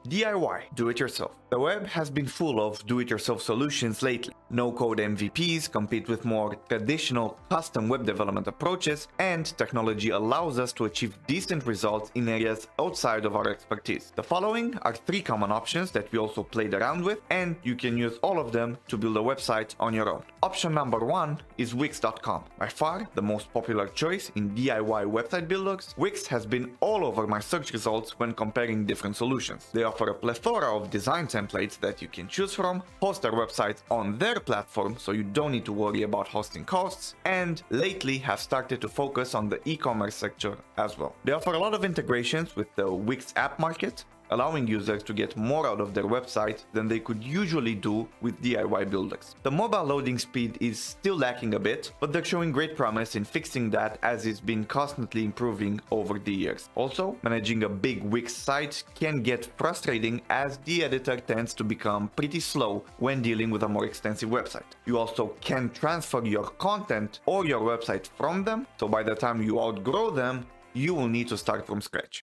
DIY, do-it-yourself. The web has been full of do-it-yourself solutions lately. No-code MVPs compete with more traditional custom web development approaches, and technology allows us to achieve decent results in areas outside of our expertise. The following are 3 common options that we also played around with, and you can use all of them to build a website on your own. Option number 1 is Wix.com. By far the most popular choice in DIY website builders, Wix has been all over my search results when comparing different solutions. They offer a plethora of design templates that you can choose from, host their websites on their platform so you don't need to worry about hosting costs, and lately have started to focus on the e-commerce sector as well. They offer a lot of integrations with the Wix app market, allowing users to get more out of their website than they could usually do with DIY builders. The mobile loading speed is still lacking a bit, but they're showing great promise in fixing that as it's been constantly improving over the years. Also, managing a big Wix site can get frustrating as the editor tends to become pretty slow when dealing with a more extensive website. You also can transfer your content or your website from them, so by the time you outgrow them, you will need to start from scratch.